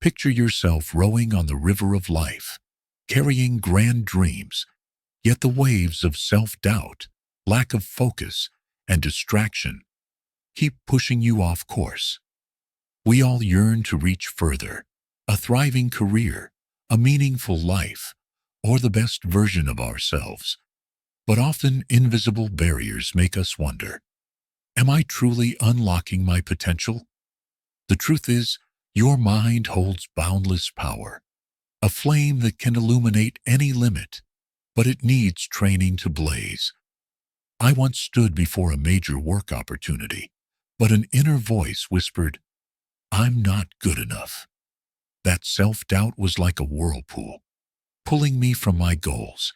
Picture yourself rowing on the river of life, carrying grand dreams, yet the waves of self-doubt, lack of focus, and distraction keep pushing you off course. We all yearn to reach further, a thriving career, a meaningful life, or the best version of ourselves. But often invisible barriers make us wonder, am I truly unlocking my potential? The truth is, your mind holds boundless power, a flame that can illuminate any limit, but it needs training to blaze. I once stood before a major work opportunity, but an inner voice whispered, "I'm not good enough." That self-doubt was like a whirlpool, pulling me from my goals.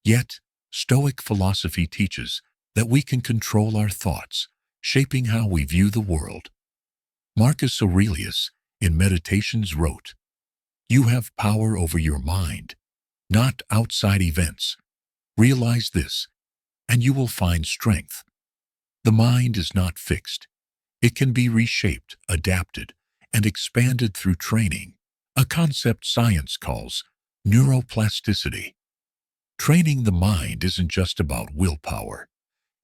Yet, Stoic philosophy teaches that we can control our thoughts, shaping how we view the world. Marcus Aurelius, in Meditations, wrote, "You have power over your mind, not outside events. Realize this, and you will find strength." The mind is not fixed. It can be reshaped, adapted, and expanded through training, a concept science calls neuroplasticity. Training the mind isn't just about willpower.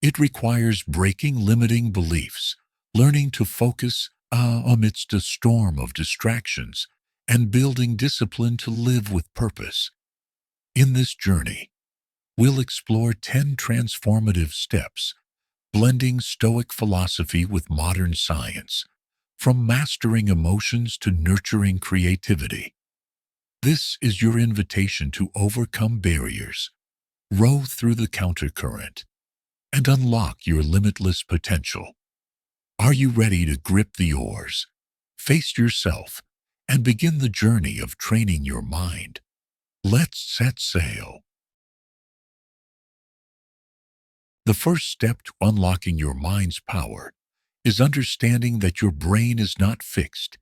It requires breaking limiting beliefs, learning to focus amidst a storm of distractions, and building discipline to live with purpose. In this journey, we'll explore 10 transformative steps, blending Stoic philosophy with modern science, from mastering emotions to nurturing creativity. This is your invitation to overcome barriers, row through the countercurrent, and unlock your limitless potential. Are you ready to grip the oars, face yourself, and begin the journey of training your mind? Let's set sail. The first step to unlocking your mind's power is understanding that your brain is not fixed.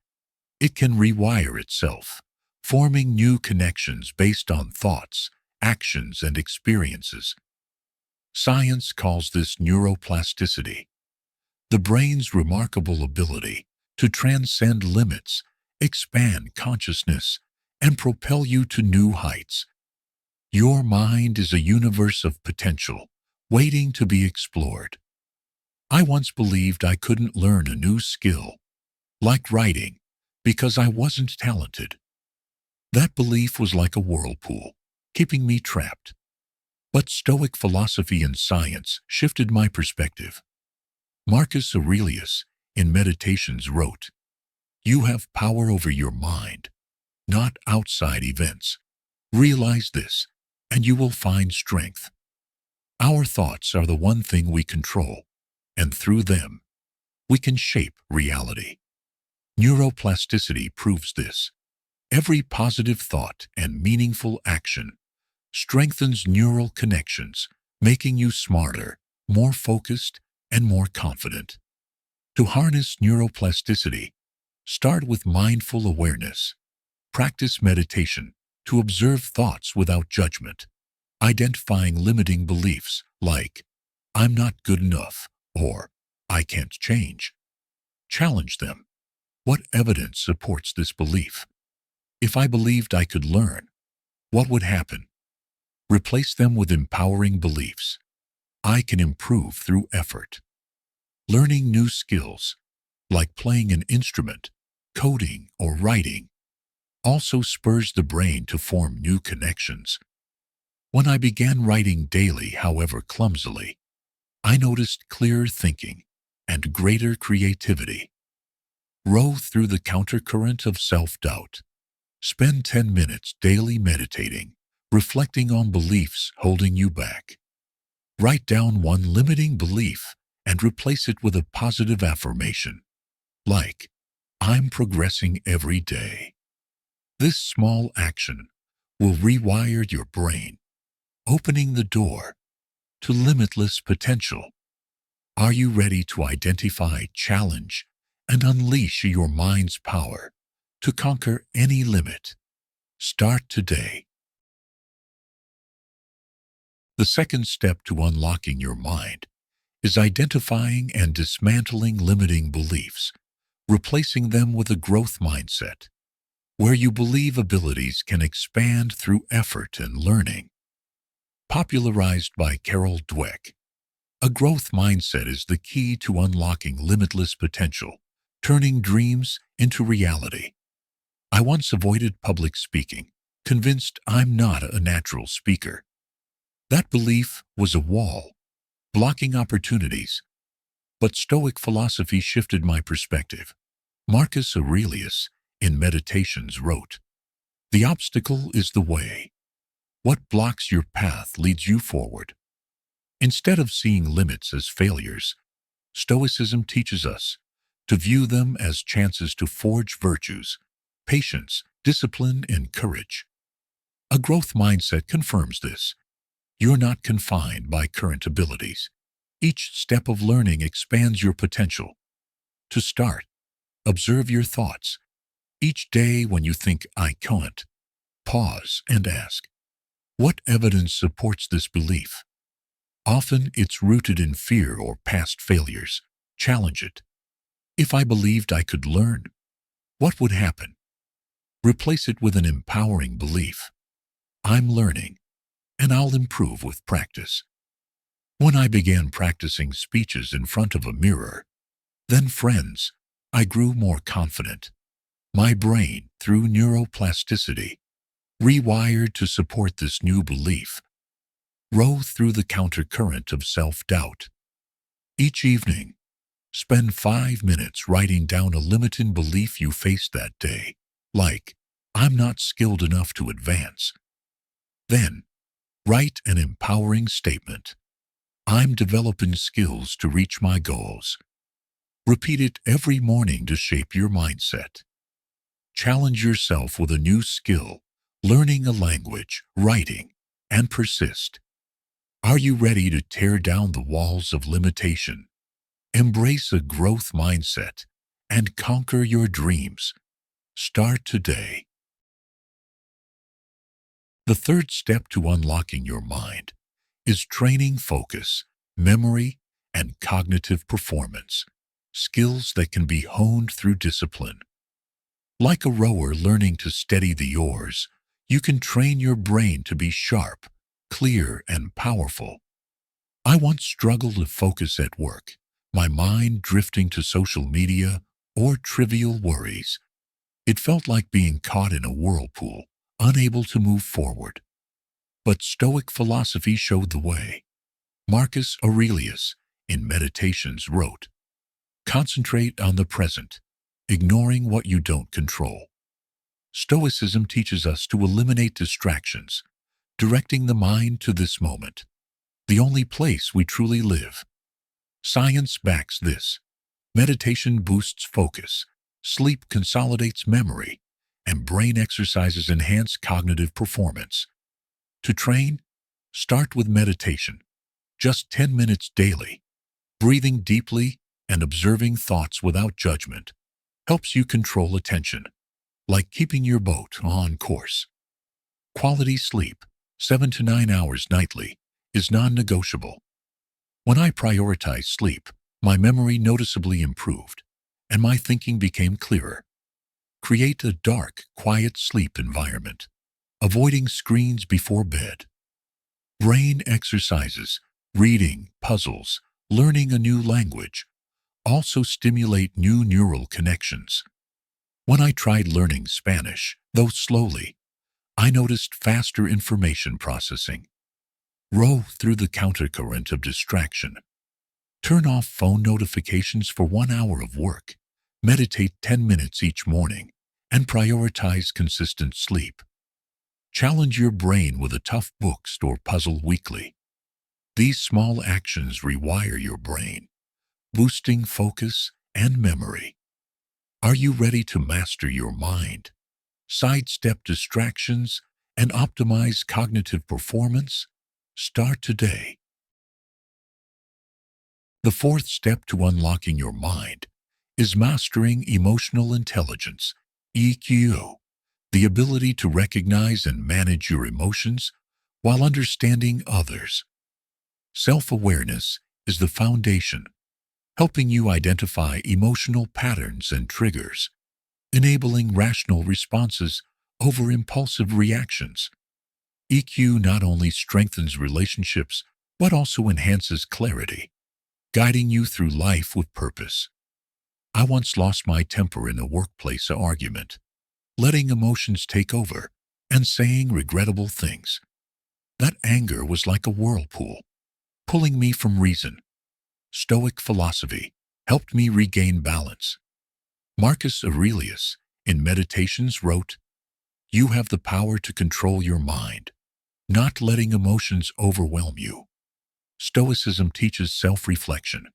It can rewire itself, forming new connections based on thoughts, actions, and experiences. Science calls this neuroplasticity, the brain's remarkable ability to transcend limits, expand consciousness, and propel you to new heights. Your mind is a universe of potential, waiting to be explored. I once believed I couldn't learn a new skill, like writing, because I wasn't talented. That belief was like a whirlpool, keeping me trapped. But Stoic philosophy and science shifted my perspective. Marcus Aurelius, in Meditations, wrote, "You have power over your mind, not outside events. Realize this, and you will find strength." Our thoughts are the one thing we control, and through them, we can shape reality. Neuroplasticity proves this. Every positive thought and meaningful action strengthens neural connections, making you smarter, more focused, and more confident. To harness neuroplasticity, start with mindful awareness. Practice meditation to observe thoughts without judgment, identifying limiting beliefs like, "I'm not good enough," or "I can't change." Challenge them. What evidence supports this belief? If I believed I could learn, what would happen? Replace them with empowering beliefs. I can improve through effort. Learning new skills, like playing an instrument, coding, or writing, also spurs the brain to form new connections. When I began writing daily, however clumsily, I noticed clearer thinking and greater creativity. Row through the countercurrent of self-doubt. Spend 10 minutes daily meditating, reflecting on beliefs holding you back. Write down one limiting belief and replace it with a positive affirmation, like, "I'm progressing every day." This small action will rewire your brain, opening the door to limitless potential. Are you ready to identify, challenge, and unleash your mind's power to conquer any limit? Start today. The second step to unlocking your mind is identifying and dismantling limiting beliefs, replacing them with a growth mindset. where you believe abilities can expand through effort and learning. Popularized by Carol Dweck, a growth mindset is the key to unlocking limitless potential, turning dreams into reality. I once avoided public speaking, convinced I'm not a natural speaker. That belief was a wall, blocking opportunities. But Stoic philosophy shifted my perspective. Marcus Aurelius, in Meditations, wrote, "The obstacle is the way. What blocks your path leads you forward." Instead of seeing limits as failures, Stoicism teaches us to view them as chances to forge virtues, patience, discipline, and courage. A growth mindset confirms this. You're not confined by current abilities. Each step of learning expands your potential. To start, observe your thoughts. Each day when you think, "I can't," pause and ask, what evidence supports this belief? Often it's rooted in fear or past failures. Challenge it. If I believed I could learn, what would happen? Replace it with an empowering belief. I'm learning, and I'll improve with practice. When I began practicing speeches in front of a mirror, then friends, I grew more confident. My brain, through neuroplasticity, rewired to support this new belief, row through the countercurrent of self-doubt. Each evening, spend 5 minutes writing down a limiting belief you faced that day, like, "I'm not skilled enough to advance." Then, write an empowering statement. "I'm developing skills to reach my goals." Repeat it every morning to shape your mindset. Challenge yourself with a new skill, learning a language, writing, and persist. Are you ready to tear down the walls of limitation? Embrace a growth mindset and conquer your dreams. Start today. The third step to unlocking your mind is training focus, memory, and cognitive performance, skills that can be honed through discipline. Like a rower learning to steady the oars, you can train your brain to be sharp, clear, and powerful. I once struggled to focus at work, my mind drifting to social media or trivial worries. It felt like being caught in a whirlpool, unable to move forward. But Stoic philosophy showed the way. Marcus Aurelius, in Meditations, wrote, "Concentrate on the present, ignoring what you don't control." Stoicism teaches us to eliminate distractions, directing the mind to this moment, the only place we truly live. Science backs this. Meditation boosts focus, sleep consolidates memory, and brain exercises enhance cognitive performance. To train, start with meditation, just 10 minutes daily. Breathing deeply and observing thoughts without judgment helps you control attention, like keeping your boat on course. Quality sleep, 7 to 9 hours nightly, is non-negotiable. When I prioritized sleep, my memory noticeably improved, and my thinking became clearer. Create a dark, quiet sleep environment, avoiding screens before bed. Brain exercises, reading, puzzles, learning a new language also stimulate new neural connections. When I tried learning Spanish, though slowly, I noticed faster information processing. Row through the countercurrent of distraction. Turn off phone notifications for 1 hour of work. Meditate 10 minutes each morning, and prioritize consistent sleep. Challenge your brain with a tough book or puzzle weekly. These small actions rewire your brain, boosting focus and memory. Are you ready to master your mind, sidestep distractions, and optimize cognitive performance? Start today. The fourth step to unlocking your mind is mastering emotional intelligence, EQ, the ability to recognize and manage your emotions while understanding others. Self-awareness is the foundation, helping you identify emotional patterns and triggers. enabling rational responses over impulsive reactions. EQ not only strengthens relationships, but also enhances clarity, guiding you through life with purpose. I once lost my temper in a workplace argument, letting emotions take over and saying regrettable things. That anger was like a whirlpool, pulling me from reason. Stoic philosophy helped me regain balance. Marcus Aurelius, in Meditations, wrote, "You have the power to control your mind, not letting emotions overwhelm you." Stoicism teaches self-reflection,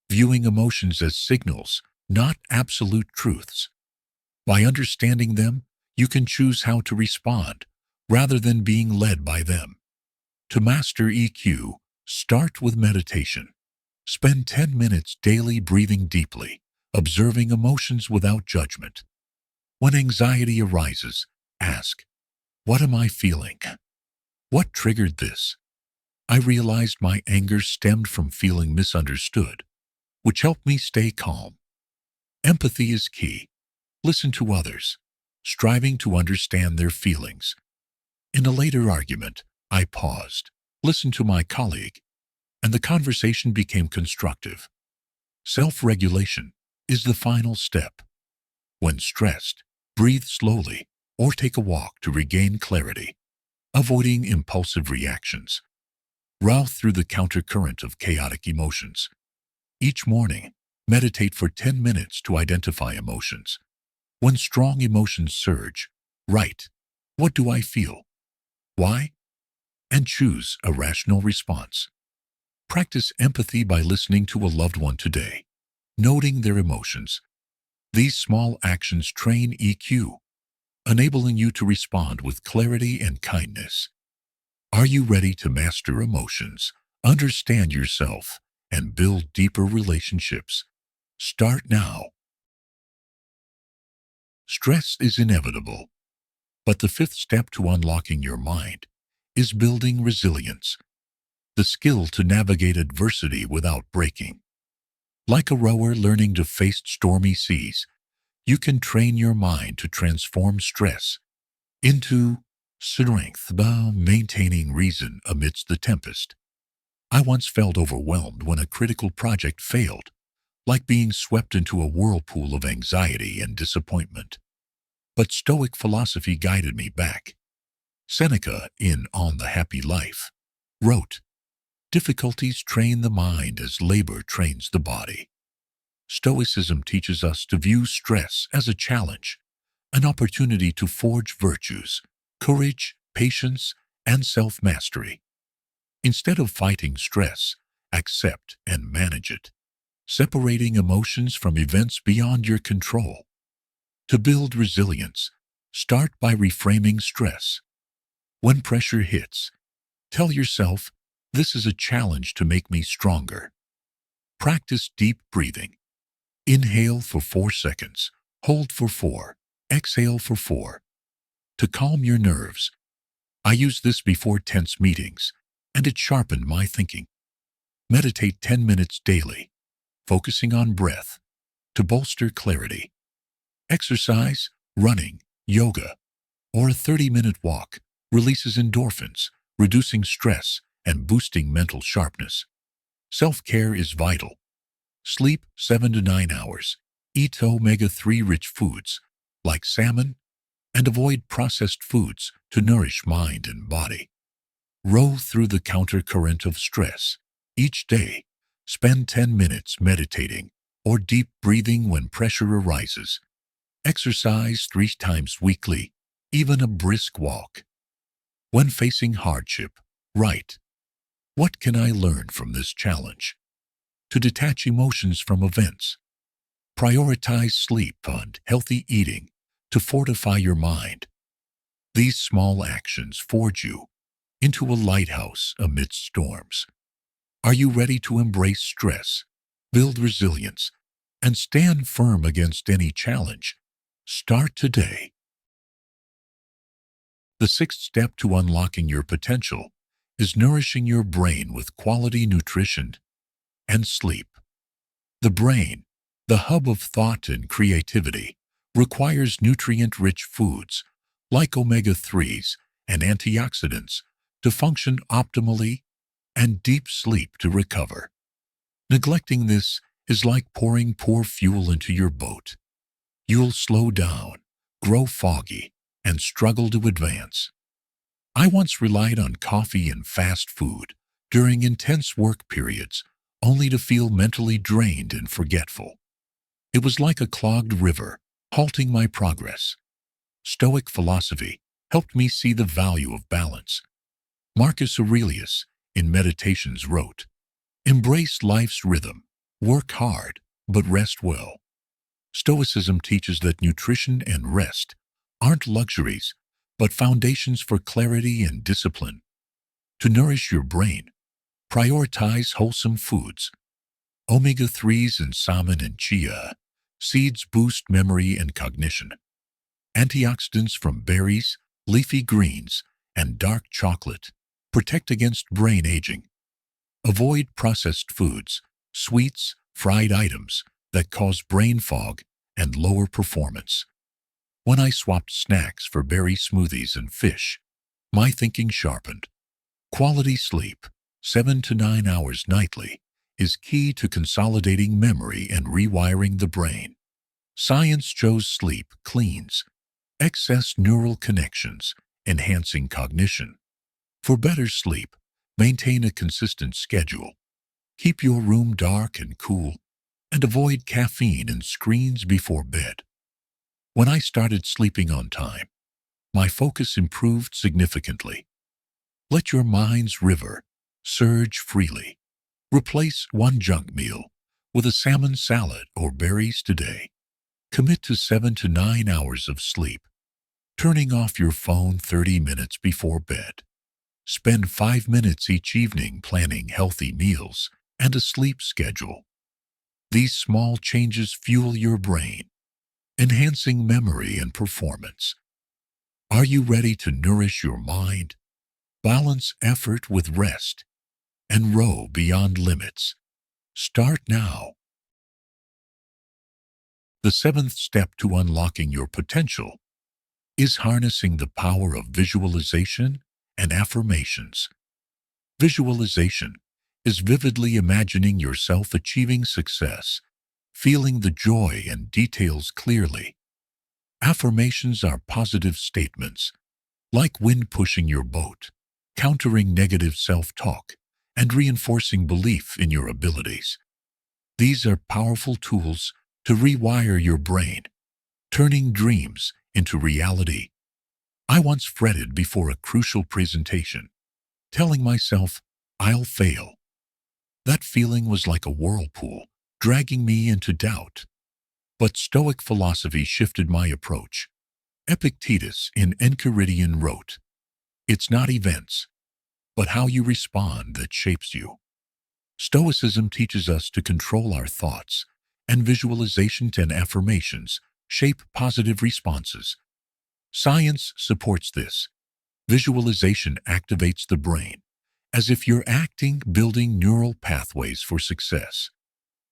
viewing emotions as signals, not absolute truths. By understanding them, you can choose how to respond, rather than being led by them. To master EQ, start with meditation. Spend 10 minutes daily breathing deeply, observing emotions without judgment. When anxiety arises, ask, "What am I feeling? What triggered this?" I realized my anger stemmed from feeling misunderstood, which helped me stay calm. Empathy is key. Listen to others, striving to understand their feelings. In a later argument, I paused, listened to my colleague, and the conversation became constructive. Self-regulation is the final step. When stressed, breathe slowly or take a walk to regain clarity, avoiding impulsive reactions. Route through the countercurrent of chaotic emotions. Each morning, meditate for 10 minutes to identify emotions. When strong emotions surge, write, "What do I feel? Why?" and choose a rational response. Practice empathy by listening to a loved one today, noting their emotions. These small actions train EQ, enabling you to respond with clarity and kindness. Are you ready to master emotions, understand yourself, and build deeper relationships? Start now. Stress is inevitable, but the fifth step to unlocking your mind is building resilience, the skill to navigate adversity without breaking. Like a rower learning to face stormy seas, you can train your mind to transform stress into strength by maintaining reason amidst the tempest. I once felt overwhelmed when a critical project failed, like being swept into a whirlpool of anxiety and disappointment. But Stoic philosophy guided me back. Seneca, in On the Happy Life, wrote, "Difficulties train the mind as labor trains the body." Stoicism teaches us to view stress as a challenge, an opportunity to forge virtues, courage, patience, and self-mastery. Instead of fighting stress, accept and manage it, separating emotions from events beyond your control. To build resilience, start by reframing stress. When pressure hits, tell yourself, "This is a challenge to make me stronger." Practice deep breathing. Inhale for 4 seconds, hold for 4, exhale for 4. To calm your nerves, I use this before tense meetings, and it sharpened my thinking. Meditate 10 minutes daily, focusing on breath, to bolster clarity. Exercise, running, yoga, or a 30-minute walk releases endorphins, reducing stress and boosting mental sharpness. Self-care is vital. Sleep 7 to 9 hours. Eat omega-3 rich foods, like salmon, and avoid processed foods to nourish mind and body. Row through the countercurrent of stress. Each day, spend 10 minutes meditating or deep breathing when pressure arises. Exercise 3 times weekly, even a brisk walk. When facing hardship, write, "What can I learn from this challenge?" To detach emotions from events. Prioritize sleep and healthy eating to fortify your mind. These small actions forge you into a lighthouse amidst storms. Are you ready to embrace stress, build resilience, and stand firm against any challenge? Start today. The sixth step to unlocking your potential is nourishing your brain with quality nutrition and sleep. The brain, the hub of thought and creativity, requires nutrient-rich foods like omega-3s and antioxidants to function optimally, and deep sleep to recover. Neglecting this is like pouring poor fuel into your boat. You'll slow down, grow foggy, and struggle to advance. I once relied on coffee and fast food during intense work periods, only to feel mentally drained and forgetful. It was like a clogged river, halting my progress. Stoic philosophy helped me see the value of balance. Marcus Aurelius, in Meditations, wrote, "Embrace life's rhythm, work hard, but rest well." Stoicism teaches that nutrition and rest aren't luxuries, but foundations for clarity and discipline. To nourish your brain, prioritize wholesome foods. Omega-3s in salmon and chia seeds boost memory and cognition. Antioxidants from berries, leafy greens, and dark chocolate protect against brain aging. Avoid processed foods, sweets, fried items that cause brain fog and lower performance. When I swapped snacks for berry smoothies and fish, my thinking sharpened. Quality sleep, 7 to 9 hours nightly, is key to consolidating memory and rewiring the brain. Science shows sleep cleans excess neural connections, enhancing cognition. For better sleep, maintain a consistent schedule. Keep your room dark and cool, and avoid caffeine and screens before bed. When I started sleeping on time, my focus improved significantly. Let your mind's river surge freely. Replace one junk meal with a salmon salad or berries today. Commit to 7 to 9 hours of sleep, turning off your phone 30 minutes before bed. Spend 5 minutes each evening planning healthy meals and a sleep schedule. These small changes fuel your brain, enhancing memory and performance. Are you ready to nourish your mind, balance effort with rest, and row beyond limits? Start now. The seventh step to unlocking your potential is harnessing the power of visualization and affirmations. Visualization is vividly imagining yourself achieving success, feeling the joy and details clearly. Affirmations are positive statements, like wind pushing your boat, countering negative self-talk, and reinforcing belief in your abilities. These are powerful tools to rewire your brain, turning dreams into reality. I once fretted before a crucial presentation, telling myself, "I'll fail." That feeling was like a whirlpool, dragging me into doubt. But Stoic philosophy shifted my approach. Epictetus in Enchiridion wrote, "It's not events, but how you respond that shapes you." Stoicism teaches us to control our thoughts, and visualization and affirmations shape positive responses. Science supports this. Visualization activates the brain, as if you're building neural pathways for success.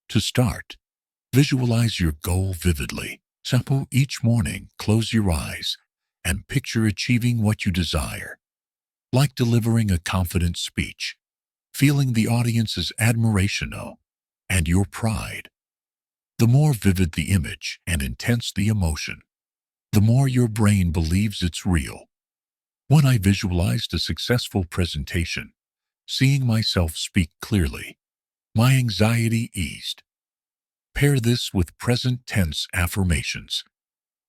To start, visualize your goal vividly. Simple, each morning, close your eyes and picture achieving what you desire. Like delivering a confident speech, feeling the audience's admiration and your pride. The more vivid the image and intense the emotion, the more your brain believes it's real. When I visualized a successful presentation, seeing myself speak clearly, my anxiety eased. Pair this with present tense affirmations.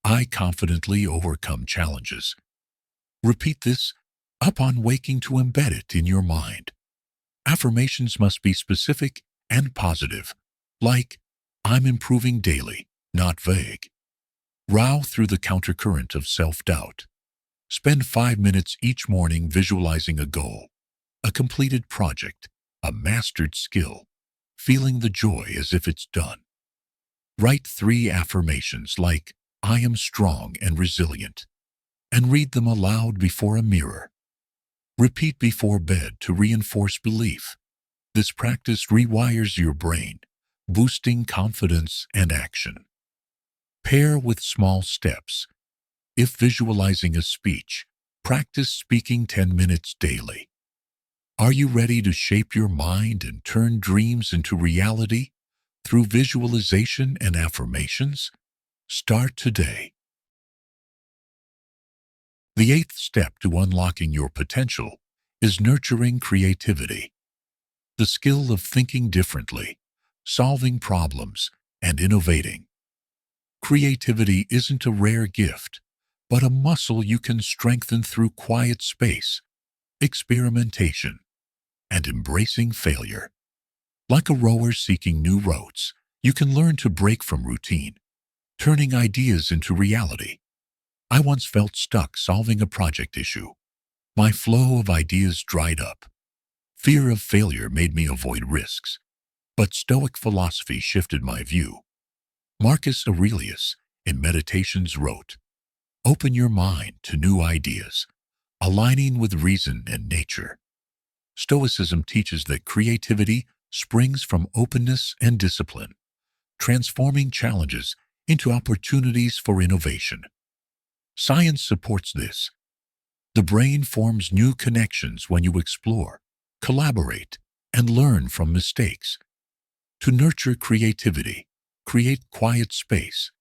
I confidently overcome challenges. Repeat this upon waking to embed it in your mind. Affirmations must be specific and positive, like, "I'm improving daily," not vague. Row through the countercurrent of self-doubt. Spend 5 minutes each morning visualizing a goal, a completed project, a mastered skill, feeling the joy as if it's done. Write 3 affirmations like, "I am strong and resilient," and read them aloud before a mirror. Repeat before bed to reinforce belief. This practice rewires your brain, boosting confidence and action. Pair with small steps. If visualizing a speech, practice speaking 10 minutes daily. Are you ready to shape your mind and turn dreams into reality through visualization and affirmations? Start today. The eighth step to unlocking your potential is nurturing creativity, the skill of thinking differently, solving problems, and innovating. Creativity isn't a rare gift, but a muscle you can strengthen through quiet space, experimentation, and embracing failure. Like a rower seeking new routes, you can learn to break from routine, turning ideas into reality. I once felt stuck solving a project issue. My flow of ideas dried up. Fear of failure made me avoid risks, but Stoic philosophy shifted my view. Marcus Aurelius, in Meditations, wrote, "Open your mind to new ideas, aligning with reason and nature." Stoicism teaches that creativity springs from openness and discipline, transforming challenges into opportunities for innovation. Science supports this. The brain forms new connections when you explore, collaborate, and learn from mistakes. To nurture creativity, create quiet space.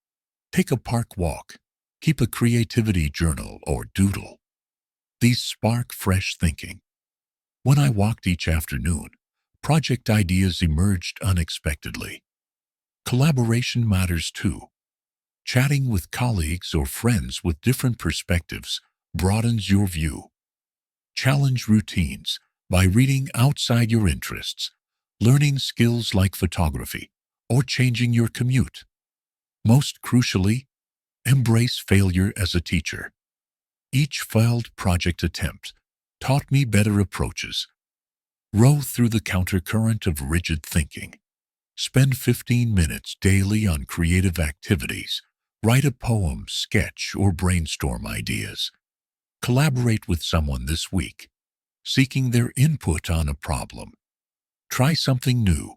Take a park walk. Keep a creativity journal or doodle. These spark fresh thinking. When I walked each afternoon, project ideas emerged unexpectedly. Collaboration matters too. Chatting with colleagues or friends with different perspectives broadens your view. Challenge routines by reading outside your interests, learning skills like photography, or changing your commute. Most crucially, embrace failure as a teacher. Each failed project attempt taught me better approaches. Row through the countercurrent of rigid thinking. Spend 15 minutes daily on creative activities. Write a poem, sketch, or brainstorm ideas. Collaborate with someone this week, seeking their input on a problem. Try something new.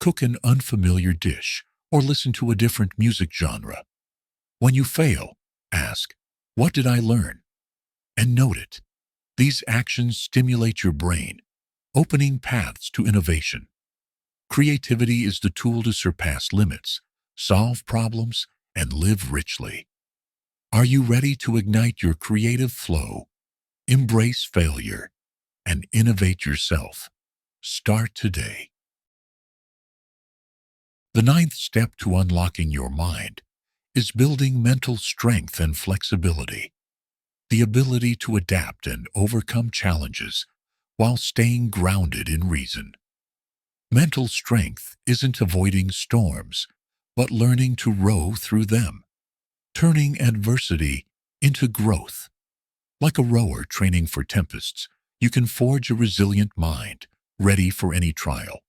Cook an unfamiliar dish or listen to a different music genre. When you fail, ask, "What did I learn?" and note it. These actions stimulate your brain, opening paths to innovation. Creativity is the tool to surpass limits, solve problems, and live richly. Are you ready to ignite your creative flow, embrace failure, and innovate yourself? Start today. The ninth step to unlocking your mind is building mental strength and flexibility, the ability to adapt and overcome challenges while staying grounded in reason. Mental strength isn't avoiding storms, but learning to row through them, turning adversity into growth. Like a rower training for tempests, you can forge a resilient mind, ready for any trial.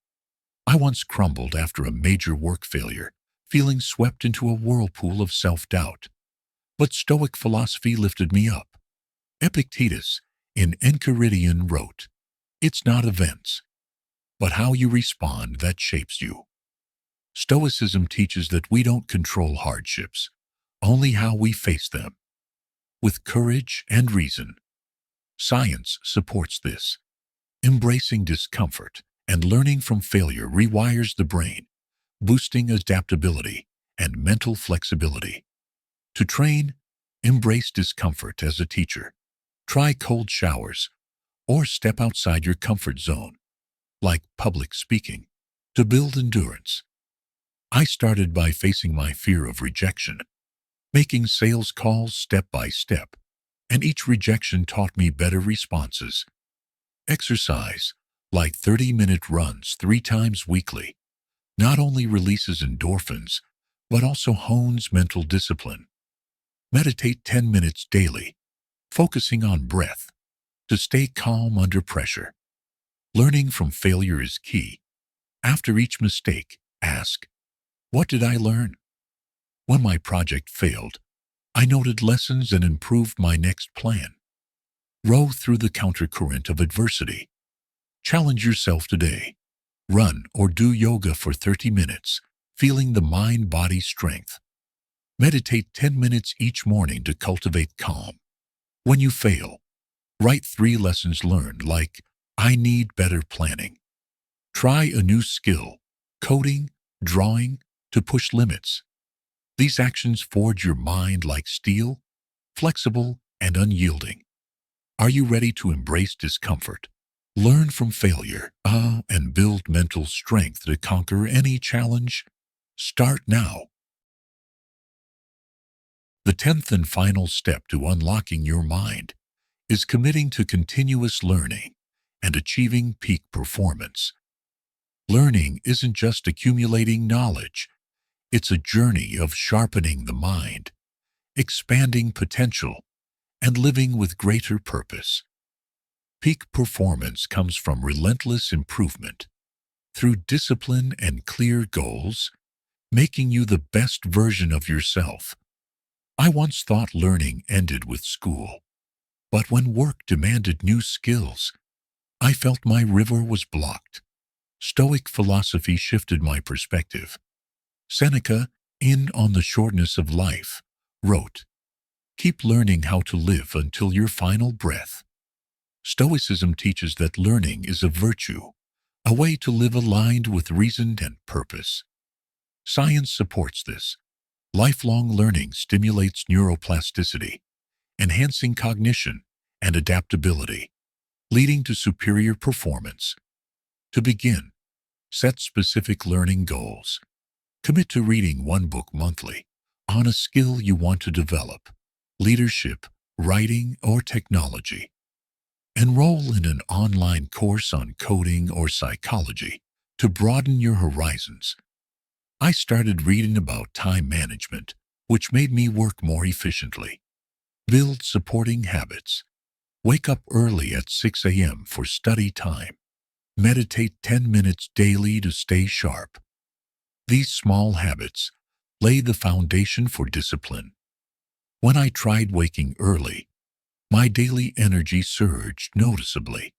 I once crumbled after a major work failure, feeling swept into a whirlpool of self-doubt. But Stoic philosophy lifted me up. Epictetus, in Enchiridion, wrote, "It's not events, but how you respond that shapes you." Stoicism teaches that we don't control hardships, only how we face them, with courage and reason. Science supports this. Embracing discomfort and learning from failure rewires the brain, boosting adaptability and mental flexibility. To train, embrace discomfort as a teacher. Try cold showers or step outside your comfort zone, like public speaking, to build endurance. I started by facing my fear of rejection, making sales calls step by step, and each rejection taught me better responses. Exercise, like 30-minute runs 3 times weekly, not only releases endorphins, but also hones mental discipline. Meditate 10 minutes daily, focusing on breath, to stay calm under pressure. Learning from failure is key. After each mistake, ask, "What did I learn?" When my project failed, I noted lessons and improved my next plan. Row through the countercurrent of adversity. Challenge yourself today. Run or do yoga for 30 minutes, feeling the mind-body strength. Meditate 10 minutes each morning to cultivate calm. When you fail, write 3 lessons learned like, I need better planning. Try a new skill, coding, drawing, to push limits. These actions forge your mind like steel, flexible and unyielding. Are you ready to embrace discomfort, learn from failure, and build mental strength to conquer any challenge? Start now. The 10th and final step to unlocking your mind is committing to continuous learning and achieving peak performance. Learning isn't just accumulating knowledge, it's a journey of sharpening the mind, expanding potential, and living with greater purpose. Peak performance comes from relentless improvement through discipline and clear goals, making you the best version of yourself. I once thought learning ended with school, but when work demanded new skills, I felt my river was blocked. Stoic philosophy shifted my perspective. Seneca, in On the Shortness of Life, wrote, "Keep learning how to live until your final breath." Stoicism teaches that learning is a virtue, a way to live aligned with reason and purpose. Science supports this. Lifelong learning stimulates neuroplasticity, enhancing cognition and adaptability, leading to superior performance. To begin, set specific learning goals. Commit to reading 1 book monthly on a skill you want to develop, leadership, writing, or technology. Enroll in an online course on coding or psychology to broaden your horizons. I started reading about time management, which made me work more efficiently. Build supporting habits. Wake up early at 6 a.m. for study time. Meditate 10 minutes daily to stay sharp. These small habits lay the foundation for discipline. When I tried waking early, my daily energy surged noticeably,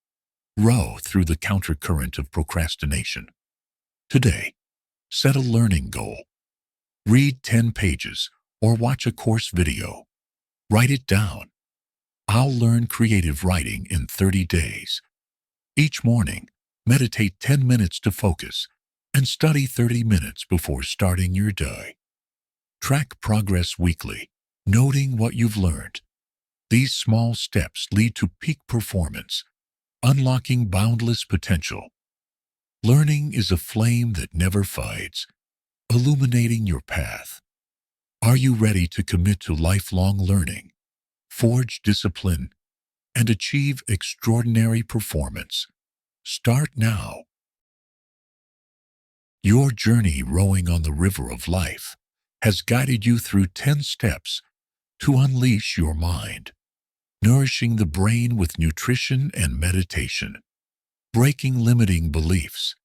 row through the countercurrent of procrastination. Today, set a learning goal. Read 10 pages or watch a course video. Write it down. I'll learn creative writing in 30 days. Each morning, meditate 10 minutes to focus and study 30 minutes before starting your day. Track progress weekly, noting what you've learned. These small steps lead to peak performance, unlocking boundless potential. Learning is a flame that never fades, illuminating your path. Are you ready to commit to lifelong learning, forge discipline, and achieve extraordinary performance? Start now. Your journey rowing on the river of life has guided you through 10 steps to unleash your mind, nourishing the brain with nutrition and meditation, breaking limiting beliefs,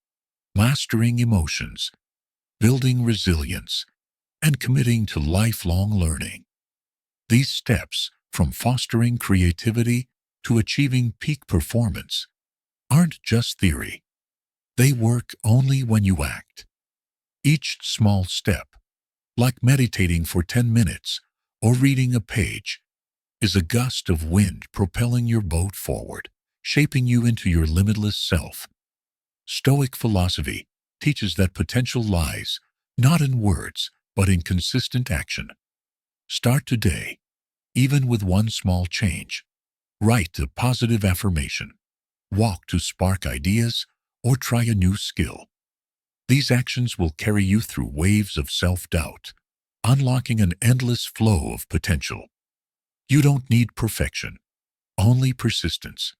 mastering emotions, building resilience, and committing to lifelong learning. These steps, from fostering creativity to achieving peak performance, aren't just theory. They work only when you act. Each small step, like meditating for 10 minutes or reading a page, is a gust of wind propelling your boat forward, shaping you into your limitless self. Stoic philosophy teaches that potential lies not in words, but in consistent action. Start today, even with one small change. Write a positive affirmation, walk to spark ideas, or try a new skill. These actions will carry you through waves of self-doubt, unlocking an endless flow of potential. You don't need perfection, only persistence.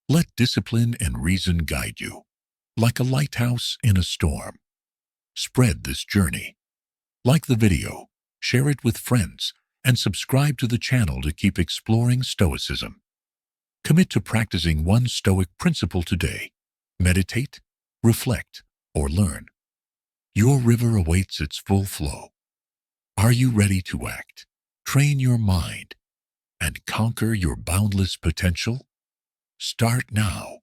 Let discipline and reason guide you, like a lighthouse in a storm. Spread this journey. Like the video, share it with friends, and subscribe to the channel to keep exploring Stoicism. Commit to practicing one Stoic principle today. Meditate, reflect, or learn. Your river awaits its full flow. Are you ready to act, train your mind, and conquer your boundless potential? Start now.